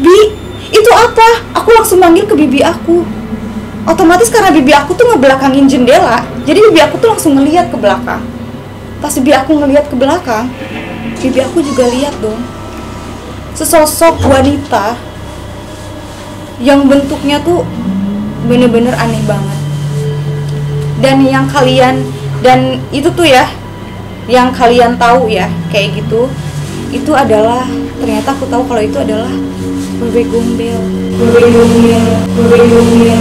Bi, itu apa? Aku langsung manggil ke bibi aku. Otomatis karena bibi aku tuh ngebelakangin jendela, jadi bibi aku tuh langsung ngeliat ke belakang. Pas bibi aku ngeliat ke belakang, bibi aku juga lihat dong. Sesosok wanita yang bentuknya tuh bener-bener aneh banget. Dan itu tuh ya, yang kalian tahu ya, kayak gitu, itu adalah, ternyata aku tahu kalau itu adalah Wewe Gombel. Wewe Gombel, Wewe Gombel.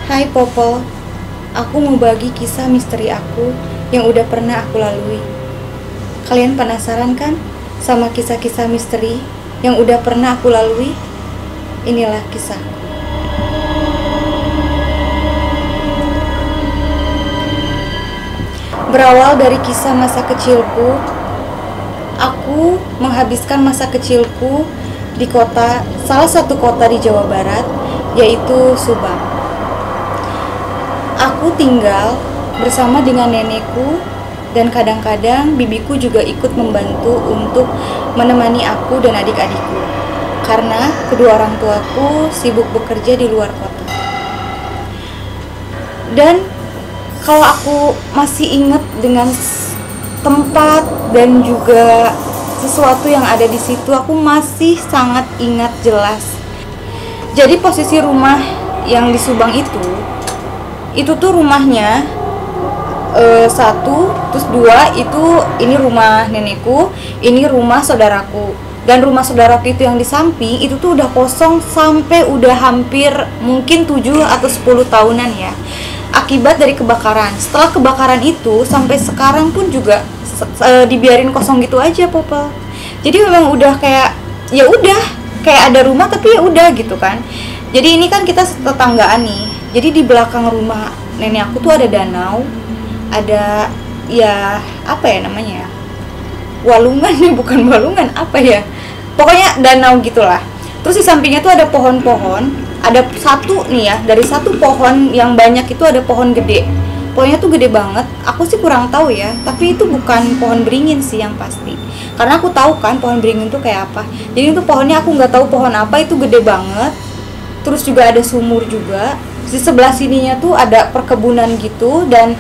Hai Popol, aku mau bagi kisah misteri aku yang udah pernah aku lalui. Kalian penasaran kan sama kisah-kisah misteri yang udah pernah aku lalui? Inilah kisah. Berawal dari kisah masa kecilku, aku menghabiskan masa kecilku di salah satu kota di Jawa Barat, yaitu Subang. Aku tinggal bersama dengan nenekku dan kadang-kadang bibiku juga ikut membantu untuk menemani aku dan adik-adikku karena kedua orang tuaku sibuk bekerja di luar kota. Dan kalau aku masih ingat dengan tempat dan juga sesuatu yang ada di situ, aku masih sangat ingat jelas. Jadi posisi rumah yang di Subang itu tuh rumahnya satu, terus dua itu ini rumah nenekku, ini rumah saudaraku. Dan rumah saudaraku itu yang di samping itu tuh udah kosong sampai udah hampir mungkin 7 atau 10 tahunan ya. Akibat dari kebakaran. Setelah kebakaran itu sampai sekarang pun juga dibiarin kosong gitu aja, Popel. Jadi memang udah kayak ya udah kayak ada rumah tapi ya udah gitu kan. Jadi ini kan kita tetanggaan nih. Jadi di belakang rumah nenek aku tuh ada danau, ada ya apa ya namanya ya, walungan nih, bukan walungan, apa ya, pokoknya danau gitulah. Terus di sampingnya tuh ada pohon-pohon, ada satu nih ya, dari satu pohon yang banyak itu ada pohon gede, pohonnya tuh gede banget. Aku sih kurang tahu ya, tapi itu bukan pohon beringin sih yang pasti, karena aku tahu kan pohon beringin tuh kayak apa. Jadi itu pohonnya aku nggak tahu pohon apa, itu gede banget. Terus juga ada sumur juga. Di sebelah sininya tuh ada perkebunan gitu, dan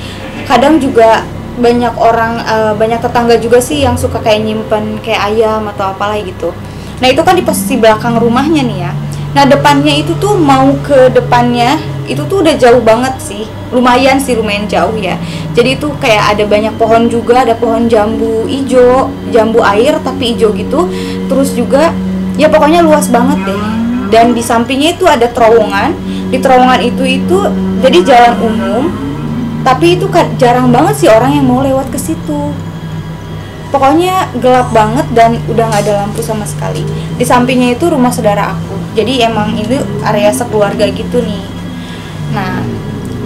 kadang juga banyak orang, banyak tetangga juga sih yang suka kayak nyimpen kayak ayam atau apalah gitu. Nah itu kan di posisi belakang rumahnya nih ya. Nah depannya itu tuh mau ke depannya itu tuh udah jauh banget sih, lumayan jauh ya. Jadi itu kayak ada banyak pohon juga, ada pohon jambu ijo, jambu air tapi ijo gitu. Terus juga ya pokoknya luas banget deh. Dan di sampingnya itu ada terowongan. Di terowongan itu jadi jalan umum, tapi itu kan jarang banget sih orang yang mau lewat ke situ. Pokoknya gelap banget dan udah nggak ada lampu sama sekali. Di sampingnya itu rumah saudara aku. Jadi emang ini area sekeluarga gitu nih. Nah,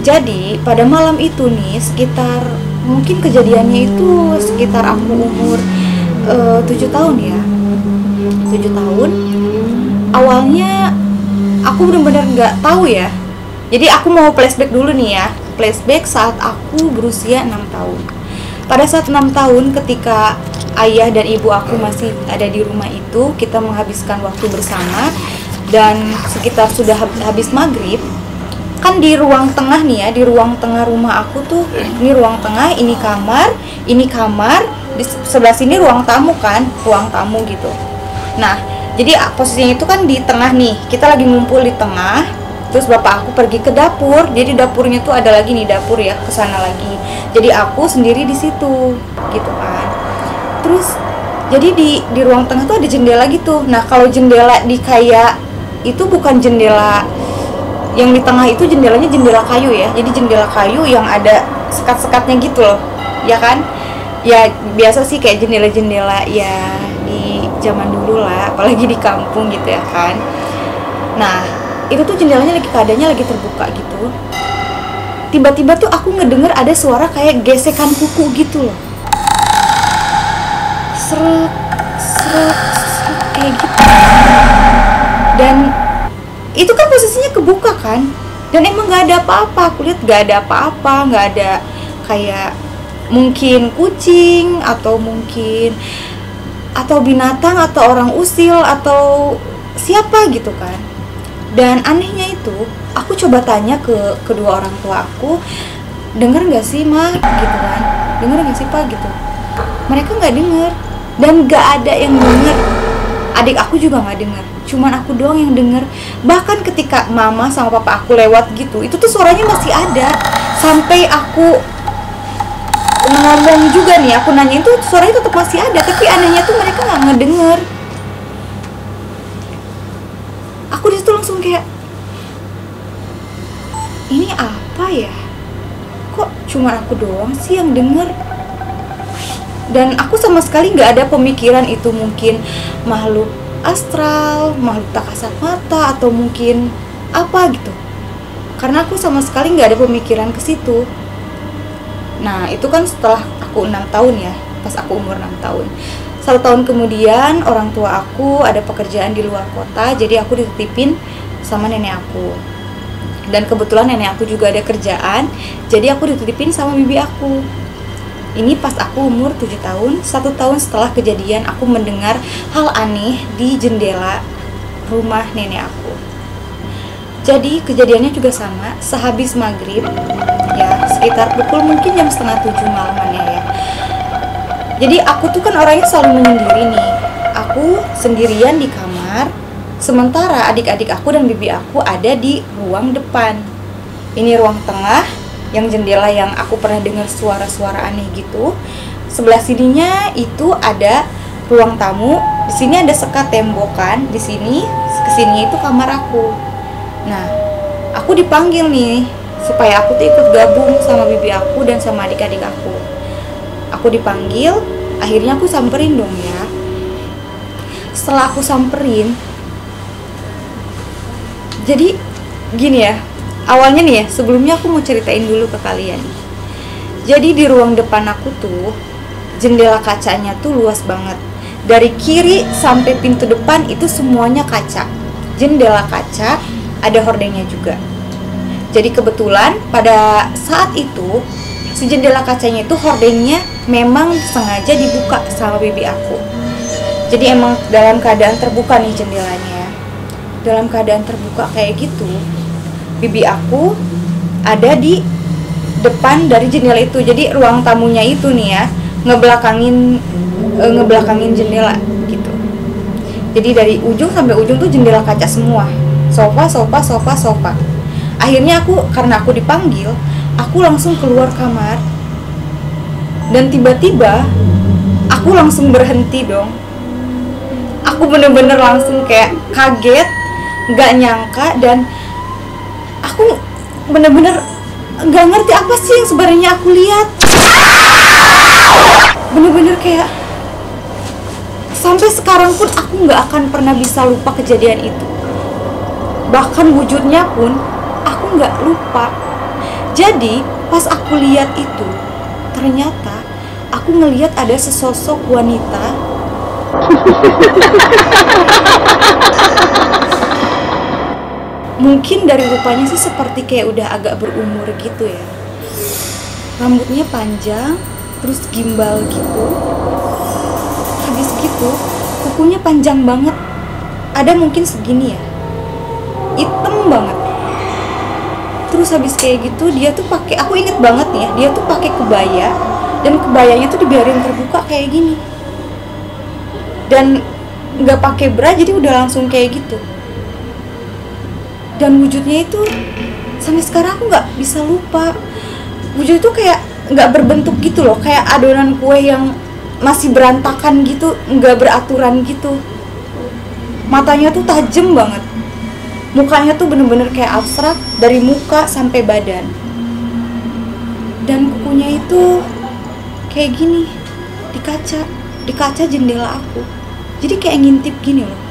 jadi pada malam itu nih sekitar, mungkin kejadiannya itu sekitar aku umur 7 tahun ya. 7 tahun. Awalnya aku benar-benar nggak tahu ya. Jadi aku mau flashback dulu nih ya. Flashback saat aku berusia 6 tahun. Pada saat 6 tahun ketika ayah dan ibu aku masih ada di rumah itu, kita menghabiskan waktu bersama. Dan sekitar sudah habis maghrib, kan di ruang tengah nih ya, di ruang tengah rumah aku tuh, ini ruang tengah, ini kamar, di sebelah sini ruang tamu kan, ruang tamu gitu. Nah, jadi posisinya itu kan di tengah nih, kita lagi ngumpul di tengah. Terus bapak aku pergi ke dapur, jadi dapurnya tuh ada lagi nih dapur ya, ke sana lagi. Jadi aku sendiri di situ, gitu kan. Terus jadi di ruang tengah tuh ada jendela gitu. Nah kalau jendela di kayak itu bukan jendela yang di tengah itu, jendelanya jendela kayu ya. Jadi jendela kayu yang ada sekat-sekatnya gitu loh, ya kan? Ya biasa sih kayak jendela-jendela ya di zaman dulu lah, apalagi di kampung gitu ya kan. Nah itu tuh jendelanya keadaannya lagi terbuka gitu. Tiba-tiba tuh aku ngedenger ada suara kayak gesekan kuku gitu loh, seret kayak gitu. Dan itu kan posisinya kebuka kan, Dan emang nggak ada apa-apa, aku lihat nggak ada apa-apa, nggak ada kayak mungkin kucing atau mungkin atau binatang atau orang usil atau siapa gitu kan. Dan anehnya itu aku coba tanya ke kedua orang tua aku, denger nggak sih ma gitu kan, denger nggak sih pak gitu. Mereka nggak denger dan nggak ada yang denger. Adik aku juga nggak denger, cuman aku doang yang denger. Bahkan ketika mama sama papa aku lewat gitu, itu tuh suaranya masih ada. Sampai aku ngomong juga nih, aku nanya itu suaranya tetap masih ada, tapi anehnya tuh mereka nggak ngedenger. Aku disitu langsung kayak, ini apa ya? Kok cuma aku doang sih yang denger? Dan aku sama sekali nggak ada pemikiran itu mungkin makhluk astral, makhluk tak kasat mata, atau mungkin apa gitu. Karena aku sama sekali nggak ada pemikiran ke situ. Nah itu kan setelah aku 6 tahun ya, pas aku umur 6 tahun. 1 tahun kemudian orang tua aku ada pekerjaan di luar kota, jadi aku dititipin sama nenek aku. Dan kebetulan nenek aku juga ada kerjaan, jadi aku dititipin sama bibi aku. Ini pas aku umur 7 tahun, 1 tahun setelah kejadian aku mendengar hal aneh di jendela rumah nenek aku. Jadi kejadiannya juga sama, sehabis maghrib, ya sekitar pukul mungkin jam setengah 7 malaman ya. Jadi aku tuh kan orangnya selalu menyendiri nih. Aku sendirian di kamar, sementara adik-adik aku dan bibi aku ada di ruang depan. Ini ruang tengah, yang jendela yang aku pernah dengar suara-suara aneh gitu. Sebelah sininya itu ada ruang tamu. Di sini ada sekat tembokan. Di sini kesini itu kamar aku. Nah, aku dipanggil nih supaya aku tuh ikut gabung sama bibi aku dan sama adik-adik aku. Aku dipanggil, akhirnya aku samperin dong ya. Setelah aku samperin, jadi gini ya. Awalnya nih ya, sebelumnya aku mau ceritain dulu ke kalian. Jadi di ruang depan aku tuh, jendela kacanya tuh luas banget. Dari kiri sampai pintu depan itu semuanya kaca. Jendela kaca, ada hordengnya juga. Jadi kebetulan pada saat itu, si jendela kacanya itu hordengnya memang sengaja dibuka sama bibi aku. Jadi emang dalam keadaan terbuka nih jendelanya. Dalam keadaan terbuka kayak gitu, bibi aku ada di depan dari jendela itu. Jadi ruang tamunya itu nih ya, ngebelakangin jendela gitu. Jadi dari ujung sampai ujung tuh jendela kaca semua. Sofa. Akhirnya karena aku dipanggil, aku langsung keluar kamar. Dan tiba-tiba aku langsung berhenti dong. Aku bener-bener langsung kayak kaget, gak nyangka, dan aku bener-bener gak ngerti apa sih yang sebenarnya aku lihat. Bener-bener kayak sampai sekarang pun aku gak akan pernah bisa lupa kejadian itu. Bahkan wujudnya pun aku gak lupa. Jadi pas aku lihat itu, ternyata aku ngelihat ada sesosok wanita. Mungkin dari rupanya sih seperti kayak udah agak berumur gitu ya. Rambutnya panjang, terus gimbal gitu. Habis gitu, kukunya panjang banget. Ada mungkin segini ya. Hitam banget. Terus habis kayak gitu dia tuh pakai, aku inget banget nih ya, dia tuh pakai kebaya, dan kebayanya tuh dibiarin terbuka kayak gini. Dan nggak pakai bra, jadi udah langsung kayak gitu. Dan wujudnya itu sampai sekarang aku nggak bisa lupa. Wujud itu kayak nggak berbentuk gitu loh, kayak adonan kue yang masih berantakan gitu, nggak beraturan gitu. Matanya tuh tajam banget, mukanya tuh bener-bener kayak abstrak dari muka sampai badan. Dan kukunya itu kayak gini di kaca jendela aku, jadi kayak ngintip gini loh.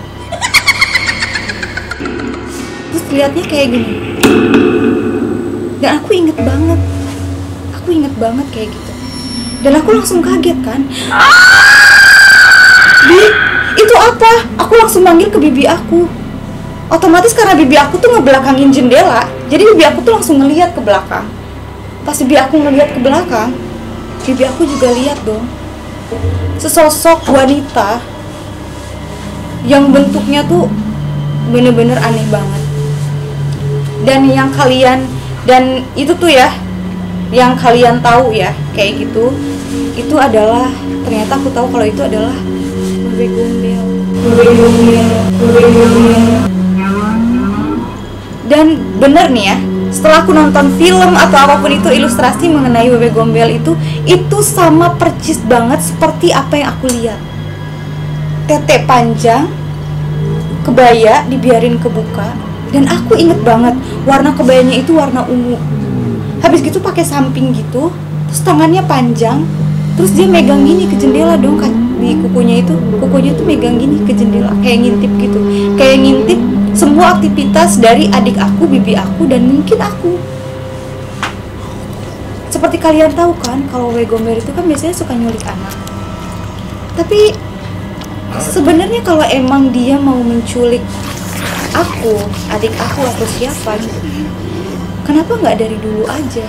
Terus lihatnya kayak gini. Dan aku inget banget kayak gitu. Dan aku langsung kaget kan. Bi, itu apa? Aku langsung manggil ke bibi aku. Otomatis karena bibi aku tuh ngebelakangin jendela, Jadi bibi aku tuh langsung ngeliat ke belakang. Pas bibi aku ngeliat ke belakang, bibi aku juga lihat dong sesosok wanita yang bentuknya tuh bener-bener aneh banget. Dan itu tuh ya, yang kalian tahu ya kayak gitu, itu adalah, ternyata aku tahu kalau itu adalah Wewe Gombel. Dan bener nih ya, setelah aku nonton film atau apapun itu ilustrasi mengenai Wewe Gombel itu sama percis banget seperti apa yang aku lihat. Tete panjang, kebaya dibiarin kebuka, dan aku inget banget warna kebayanya itu warna ungu. Habis gitu pakai samping gitu, terus tangannya panjang, terus dia megang gini ke jendela dong, di kukunya tuh megang gini ke jendela, kayak ngintip gitu, kayak ngintip semua aktivitas dari adik aku, bibi aku, dan mungkin aku. Seperti kalian tahu kan, kalau Wewe Gombel itu kan biasanya suka nyulik anak. Tapi sebenarnya kalau emang dia mau menculik aku, adik aku atau siapa gitu, kenapa nggak dari dulu aja?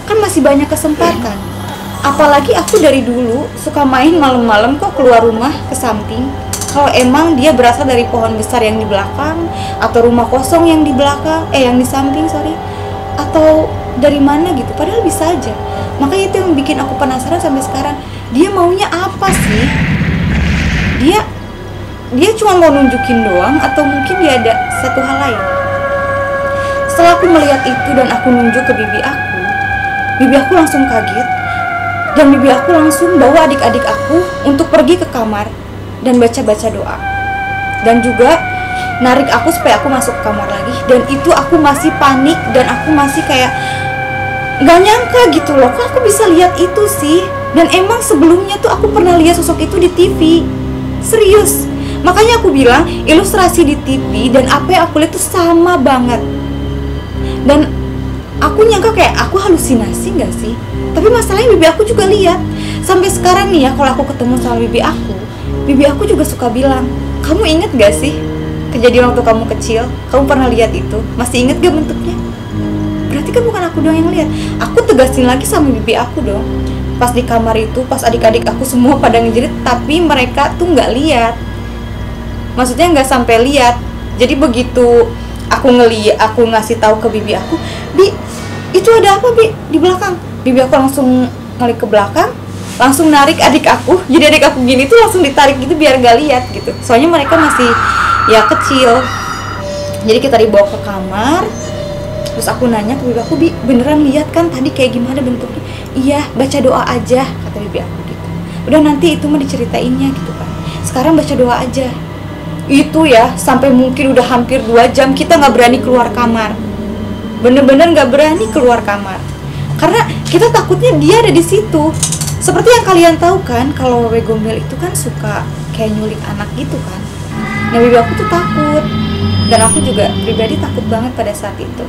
Kan masih banyak kesempatan. Apalagi aku dari dulu suka main malam-malam kok keluar rumah ke samping. Kalau emang dia berasal dari pohon besar yang di belakang, atau rumah kosong yang di belakang, yang di samping atau dari mana gitu, padahal bisa aja. Makanya itu yang bikin aku penasaran sampai sekarang. Dia maunya apa sih? Dia cuma mau nunjukin doang, atau mungkin dia ada satu hal lain? Setelah aku melihat itu dan aku nunjuk ke bibi aku langsung kaget. Dan bibi aku langsung bawa adik-adik aku untuk pergi ke kamar dan baca-baca doa. Dan juga narik aku supaya aku masuk ke kamar lagi. Dan itu aku masih panik dan aku masih kayak gak nyangka gitu loh, kok aku bisa lihat itu sih. Dan emang sebelumnya tuh aku pernah lihat sosok itu di TV. Serius. Makanya aku bilang ilustrasi di TV dan apa yang aku lihat tuh sama banget. Dan aku nyangka kayak aku halusinasi gak sih? Tapi masalahnya bibi aku juga lihat. Sampai sekarang nih ya, kalau aku ketemu sama bibi aku juga suka bilang, kamu inget gak sih kejadian waktu kamu kecil? Kamu pernah lihat itu? Masih inget gak bentuknya? Berarti kan bukan aku doang yang lihat. Aku tegasin lagi sama bibi aku dong. Pas di kamar itu, pas adik-adik aku semua pada ngejerit, tapi mereka tuh nggak lihat. Maksudnya nggak sampai lihat. Jadi begitu aku ngasih tahu ke bibi aku, Bi, itu ada apa Bi di belakang? Bibi aku langsung ngalik ke belakang, langsung narik adik aku. Jadi adik aku gini tuh langsung ditarik gitu biar gak lihat gitu. Soalnya mereka masih ya kecil. Jadi kita dibawa ke kamar. Terus aku nanya ke bibi aku, Bi, beneran lihat kan tadi kayak gimana bentuknya? Iya, baca doa aja, kata bibi aku gitu. Udah, nanti itu mah diceritainnya gitu kan. Sekarang baca doa aja. Itu ya, sampai mungkin udah hampir 2 jam kita gak berani keluar kamar. Bener-bener gak berani keluar kamar. Karena kita takutnya dia ada di situ. Seperti yang kalian tahu kan, kalau Wewe Gombel itu kan suka kayak nyulik anak gitu kan. Nah, bibi aku tuh takut. Dan aku juga pribadi takut banget pada saat itu.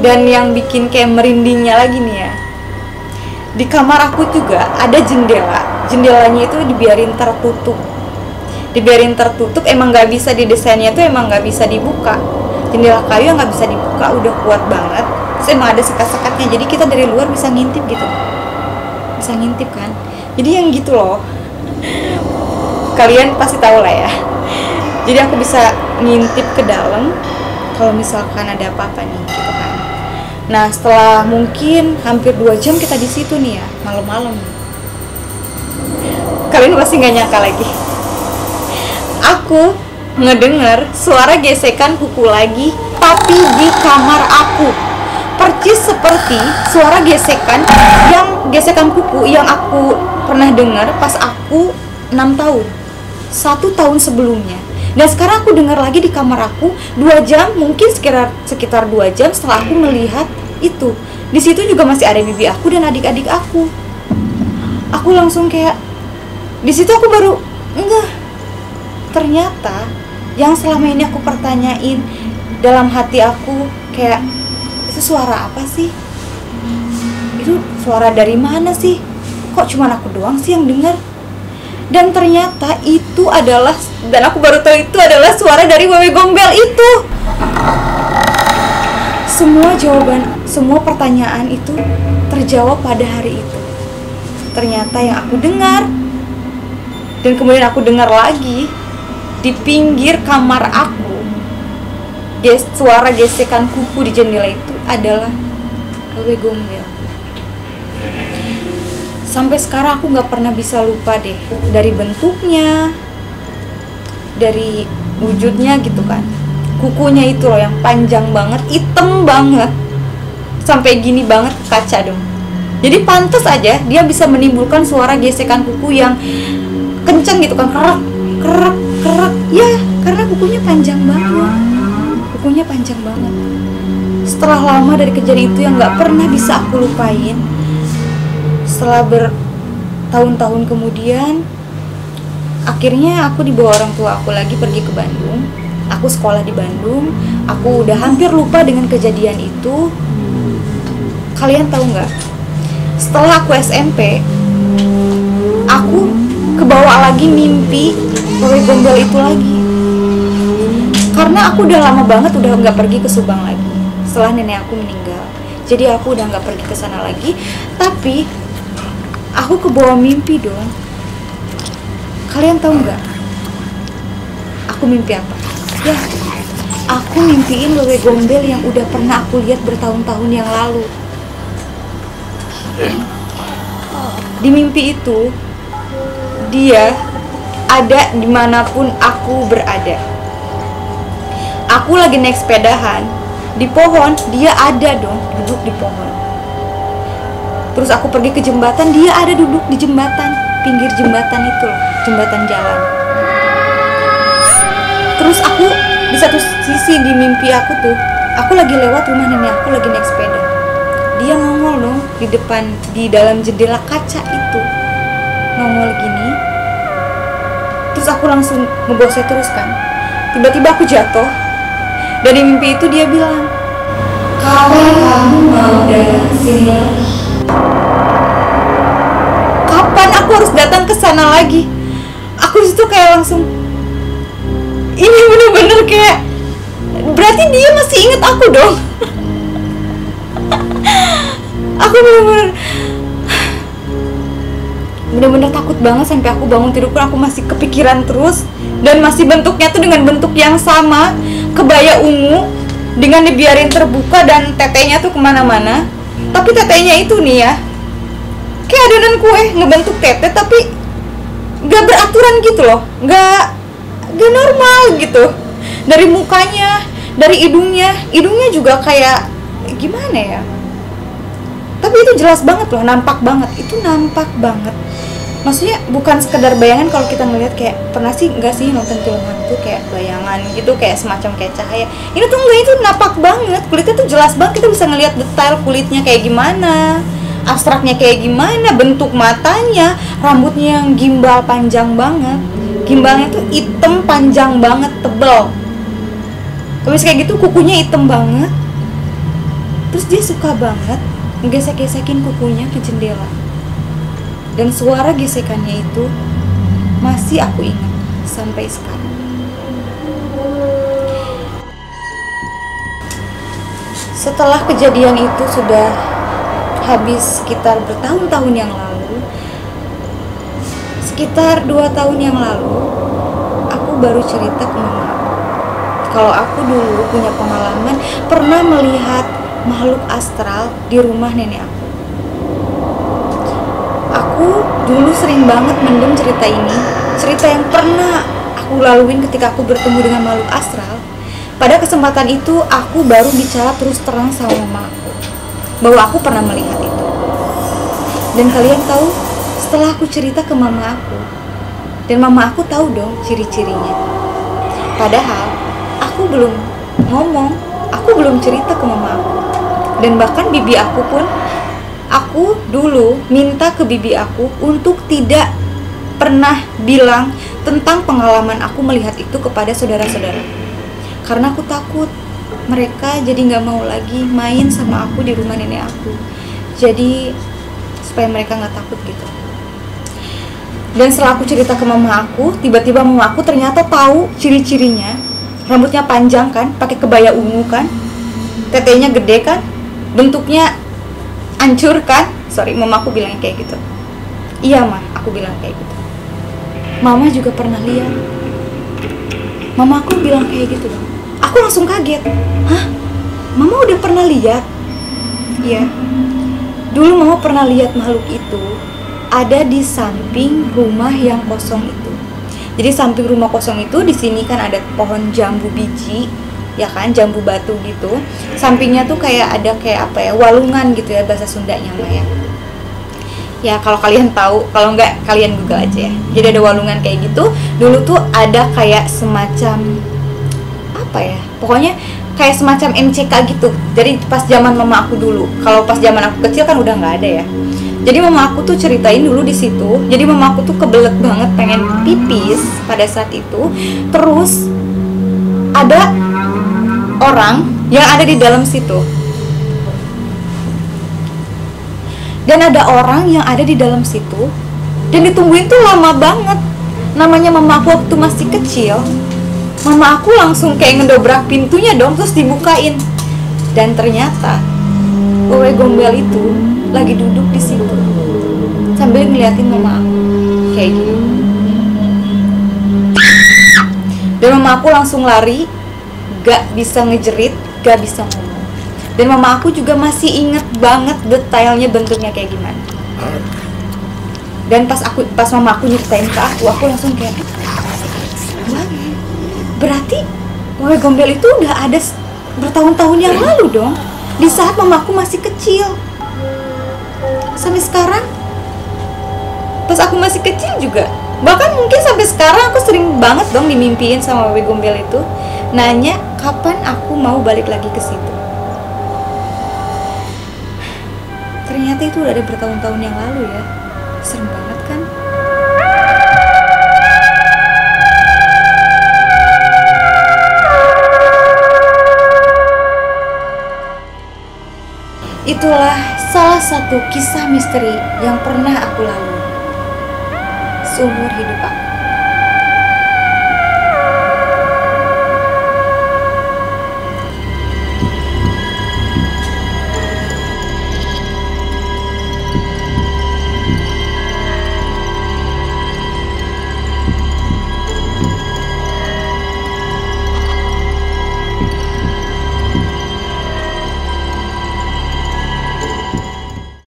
Dan yang bikin kayak merindingnya lagi nih ya, di kamar aku juga ada jendela. Jendelanya itu dibiarin tertutup. Emang gak bisa, didesainnya tuh emang gak bisa dibuka. Jendela kayu yang gak bisa dibuka, udah kuat banget. Terus emang ada sekat-sekatnya, jadi kita dari luar bisa ngintip gitu. Bisa ngintip kan. Jadi yang gitu loh, kalian pasti tahu lah ya. Jadi aku bisa ngintip ke dalam kalau misalkan ada apa-apa nih gitu kan. Nah, setelah mungkin hampir 2 jam kita di situ nih ya, malam-malam. Kalian pasti nggak nyangka lagi. Aku ngedenger suara gesekan kuku lagi, tapi di kamar aku. Percis seperti suara gesekan kuku yang aku pernah dengar pas aku 6 tahun. 1 tahun sebelumnya. Dan sekarang aku dengar lagi di kamar aku 2 jam, mungkin sekitar 2 jam setelah aku melihat itu. Di situ juga masih ada bibi aku dan adik-adik aku. Aku langsung kayak, di situ aku baru enggak. Ternyata yang selama ini aku pertanyain dalam hati aku kayak, itu suara apa sih? Itu suara dari mana sih? Kok cuma aku doang sih yang dengar? Dan ternyata itu adalah, dan aku baru tahu itu adalah suara dari Wewe Gombel itu. semua jawaban, semua pertanyaan itu terjawab pada hari itu. Ternyata yang aku dengar, dan kemudian aku dengar lagi di pinggir kamar aku, suara gesekan kuku di jendela itu adalah wewe gombel. Sampai sekarang aku gak pernah bisa lupa deh, dari bentuknya, dari wujudnya gitu kan. Kukunya itu loh yang panjang banget, hitam banget, sampai gini banget ke kaca dong. Jadi pantas aja dia bisa menimbulkan suara gesekan kuku yang kenceng gitu kan, kerak kerak kerak ya, karena kukunya panjang banget. Kukunya panjang banget. Setelah lama dari kejadian itu yang gak pernah bisa aku lupain, setelah bertahun-tahun kemudian, akhirnya aku dibawa orang tua aku lagi pergi ke Bandung. Aku sekolah di Bandung. Aku udah hampir lupa dengan kejadian itu. Kalian tahu nggak? Setelah aku SMP, aku kebawa lagi mimpi wewe gombel itu lagi. Karena aku udah lama banget udah nggak pergi ke Subang lagi. Setelah nenek aku meninggal, jadi aku udah nggak pergi ke sana lagi. Tapi aku kebawa mimpi dong. Kalian tahu nggak? Aku mimpi apa? Ya, aku mimpiin wewe gombel yang udah pernah aku lihat bertahun-tahun yang lalu. Di mimpi itu, dia ada dimanapun aku berada. Aku lagi naik sepedahan di pohon, dia ada dong duduk di pohon. Terus aku pergi ke jembatan, dia ada duduk di jembatan, pinggir jembatan itu loh, jembatan jalan. Terus aku di satu sisi di mimpi aku tuh, aku lagi lewat rumah nenek aku lagi naik sepeda. Dia nongol dong di depan, di dalam jendela kaca itu, nongol gini. Terus aku langsung ngebosnya terus kan. Tiba-tiba aku jatuh. Dari mimpi itu dia bilang, "Kapan kamu mau datang ke sini? Kapan aku harus datang ke sana lagi?" Aku disitu kayak langsung, ini bener-bener kayak, berarti dia masih inget aku dong. Aku bener-bener takut banget. Sampai aku bangun tidur pun aku masih kepikiran terus. Dan masih bentuknya tuh dengan bentuk yang sama, kebaya ungu, dengan dibiarin terbuka dan tetenya tuh kemana-mana. Tapi tetenya itu nih ya, kayak adonan kue ngebentuk tete, tapi gak beraturan gitu loh, gak normal gitu. Dari mukanya, dari hidungnya juga kayak gimana ya, tapi itu jelas banget loh, nampak banget. Itu nampak banget. Maksudnya bukan sekedar bayangan. Kalau kita ngelihat kayak, pernah sih nggak sih nonton film hantu kayak bayangan gitu, kayak semacam kayak cahaya. Ini tuh enggak, itu nampak banget. Kulitnya tuh jelas banget, kita bisa ngelihat detail kulitnya kayak gimana, abstraknya kayak gimana, bentuk matanya, rambutnya yang gimbal panjang banget. Gimbalnya tuh hitam panjang banget, tebel. Habis kayak gitu kukunya hitam banget. Terus dia suka banget ngegesek-gesekin kukunya ke jendela. Dan suara gesekannya itu masih aku ingat sampai sekarang. Setelah kejadian itu sudah habis sekitar bertahun-tahun yang lalu, sekitar 2 tahun yang lalu, aku baru cerita ke mama aku kalau aku dulu punya pengalaman pernah melihat makhluk astral di rumah nenek aku. Aku dulu sering banget mendem cerita ini, cerita yang pernah aku laluin ketika aku bertemu dengan makhluk astral. Pada kesempatan itu aku baru bicara terus terang sama mama aku bahwa aku pernah melihat itu. Dan kalian tahu, setelah aku cerita ke mama aku, dan mama aku tahu dong ciri-cirinya. Padahal aku belum ngomong, aku belum cerita ke mama aku. Dan bahkan bibi aku pun, aku dulu minta ke bibi aku untuk tidak pernah bilang tentang pengalaman aku melihat itu kepada saudara-saudara. Karena aku takut mereka jadi gak mau lagi main sama aku di rumah nenek aku. Jadi supaya mereka gak takut gitu. Dan setelah aku cerita ke mama aku, tiba-tiba mama aku ternyata tahu ciri-cirinya. Rambutnya panjang kan, pakai kebaya ungu kan. tetenya gede kan, bentuknya hancur kan. Sorry, mamaku bilang kayak gitu. Iya mah, aku bilang kayak gitu. Mama juga pernah lihat. Mama aku bilang kayak gitu dong. Aku langsung kaget. Hah? Mama udah pernah lihat? Iya. Dulu mama pernah lihat makhluk itu ada di samping rumah yang kosong itu. Jadi samping rumah kosong itu, di sini kan ada pohon jambu biji, ya kan, jambu batu gitu. Sampingnya tuh kayak ada kayak apa ya, walungan gitu ya bahasa Sundanya mah ya. Ya kalau kalian tahu, kalau enggak kalian Google aja ya. Jadi ada walungan kayak gitu. Dulu tuh ada kayak semacam apa ya, pokoknya kayak semacam MCK gitu. Jadi pas zaman mama aku dulu, kalau pas zaman aku kecil kan udah nggak ada ya. Jadi mama aku tuh ceritain dulu di situ. Jadi mama aku tuh kebelet banget pengen pipis pada saat itu. Terus ada orang yang ada di dalam situ. Dan ada orang yang ada di dalam situ, dan ditungguin tuh lama banget. Namanya mama aku waktu masih kecil, mama aku langsung kayak ngedobrak pintunya dong, terus dibukain. Dan ternyata wewe gombel itu lagi duduk di situ sambil ngeliatin mama aku kayak gini. Dan mama aku langsung lari, gak bisa ngejerit, gak bisa ngomong. Dan mama aku juga masih inget banget detailnya bentuknya kayak gimana. Dan pas mama aku nyeritain ke aku langsung kayak, wah, berarti wewe gombel itu udah ada bertahun-tahun yang lalu dong, di saat mama aku masih kecil. Sampai sekarang, pas aku masih kecil juga, bahkan mungkin sampai sekarang aku sering banget dong dimimpiin sama wewe gombel itu, nanya kapan aku mau balik lagi ke situ. Ternyata itu udah ada bertahun-tahun yang lalu ya. Serem banget kan? Itulah salah satu kisah misteri yang pernah aku lalui seumur hidup aku.